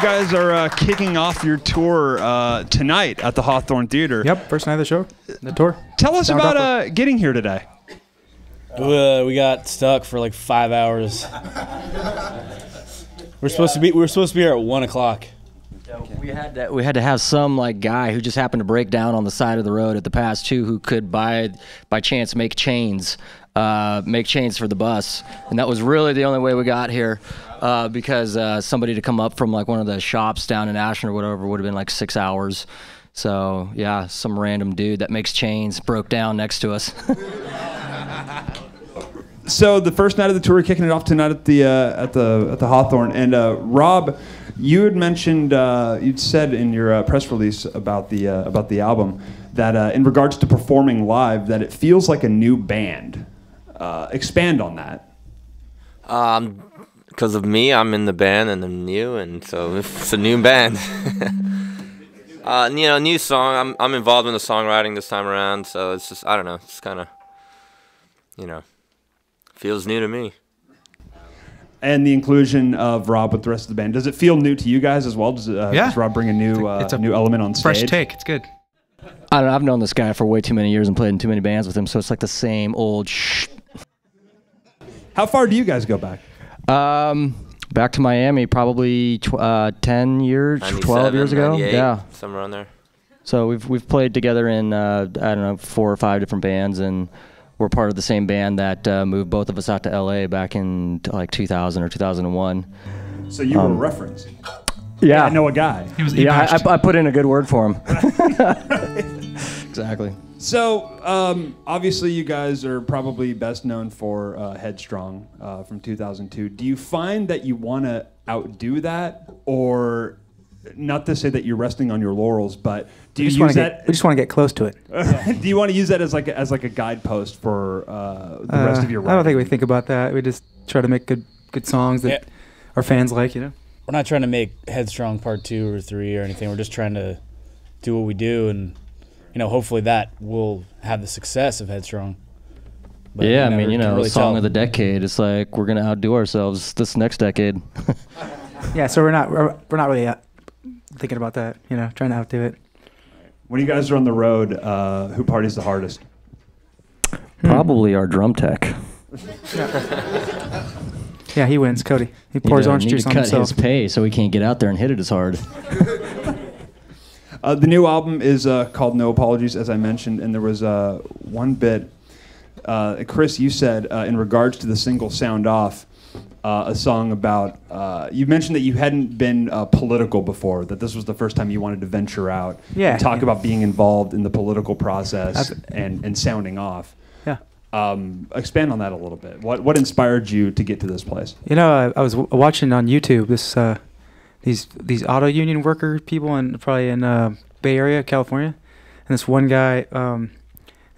guys are kicking off your tour tonight at the Hawthorne Theater. Yep, first night of the show, the tour. Tell us about getting here today. We got stuck for like 5 hours. We were supposed to be here at 1 o'clock. We had to have some like guy who just happened to break down on the side of the road at the pass too, who could by chance make chains for the bus, and that was really the only way we got here, because somebody to come up from like one of the shops down in Ashland or whatever would have been like 6 hours. So yeah, some random dude that makes chains broke down next to us. So the first night of the tour, kicking it off tonight at the Hawthorne, and Rob, you had mentioned, you'd said in your press release about the album that in regards to performing live, that it feels like a new band. Expand on that. Because of me, I'm in the band and I'm new, and so it's a new band. New song. I'm involved in the songwriting this time around, so it's just, I don't know, it's kind of, feels new to me. And the inclusion of Rob with the rest of the band, does it feel new to you guys as well? Does Rob bring a new element on stage? Fresh take. It's good. I don't know. I've known this guy for way too many years and played in too many bands with him, so it's like the same old How far do you guys go back? Back to Miami, probably 10 years, 12 years ago. Yeah, somewhere around there. So we've played together in I don't know, 4 or 5 different bands, and we're part of the same band that moved both of us out to LA back in like 2000 or 2001. So you were a reference. Yeah, I know a guy. I put in a good word for him. Exactly. So obviously you guys are probably best known for Headstrong from 2002. Do you find that you want to outdo that, or not to say that you're resting on your laurels, but do you use that? We just want to get close to it. Do you want to use that as like a guidepost for the rest of your writing? I don't think we think about that. We just try to make good songs that our fans like. We're not trying to make Headstrong Part 2 or 3 or anything. We're just trying to do what we do, and hopefully that will have the success of Headstrong. But yeah, I mean, really song of the decade. It's like we're gonna outdo ourselves this next decade. Yeah, so we're not really thinking about that. Trying to outdo it. When you guys are on the road, who parties the hardest? Probably our drum tech. Yeah, he wins. Cody. He pours orange juice on himself. Cut his pay so he can't get out there and hit it as hard. The new album is called No Apologies, as I mentioned, and there was one bit, Chris, you said in regards to the single Sound Off, a song about, you mentioned that you hadn't been political before, that this was the first time you wanted to venture out and talk about being involved in the political process and sounding off. Yeah. Expand on that a little bit. What inspired you to get to this place? I was watching on YouTube these auto union worker people probably in Bay Area, California, and this one guy,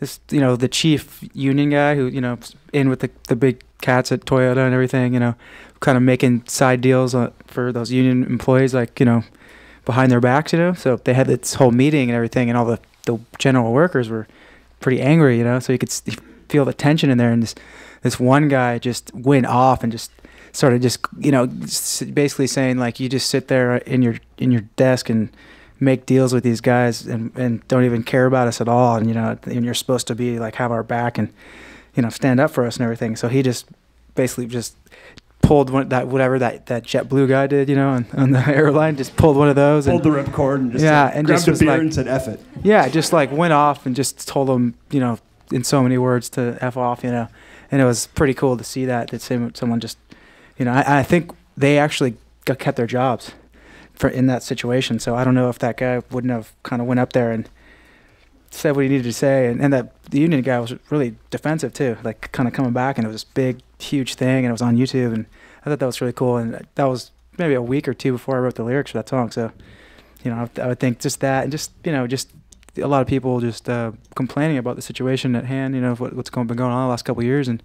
the chief union guy who in with the big cats at Toyota and everything, kind of making side deals for those union employees, behind their backs, So they had this whole meeting and everything, and all the general workers were pretty angry, So you could feel the tension in there, and this one guy just went off and just started basically saying like, you just sit there in your desk and make deals with these guys and don't even care about us at all, and and you're supposed to be like have our back and stand up for us and everything. So he just basically just pulled that JetBlue guy did, on the airline, just pulled one of those, pulled the ripcord and just grabbed a beer and said F it. Yeah, just like went off and just told them in so many words to F off, and it was pretty cool to see that someone just I think they actually kept their jobs in that situation. So I don't know if that guy wouldn't have kind of went up there and said what he needed to say, and that the union guy was really defensive too, like kind of coming back, and it was this big, huge thing, and it was on YouTube, and I thought that was really cool, and that was maybe a week or two before I wrote the lyrics for that song. So, I would think just that, and just a lot of people just complaining about the situation at hand, of what's been going on the last couple of years, and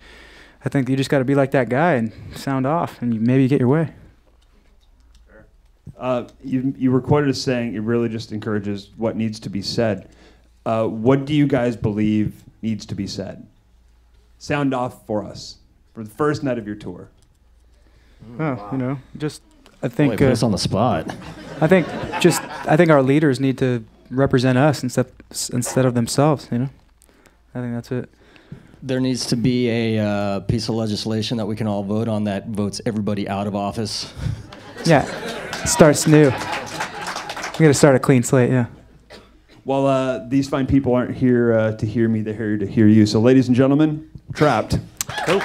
I think you just got to be like that guy and sound off, and maybe you get your way. You were quoted as saying it really just encourages what needs to be said. What do you guys believe needs to be said? Sound off for us for the first night of your tour. Oh, wow. I think put us on the spot. I think our leaders need to represent us instead of themselves. You know, I think that's it. There needs to be a piece of legislation that we can all vote on that votes everybody out of office. Yeah, starts new. We got to start a clean slate. Yeah. Well, these fine people aren't here to hear me; they're here to hear you. So, ladies and gentlemen, Trapt. Cool.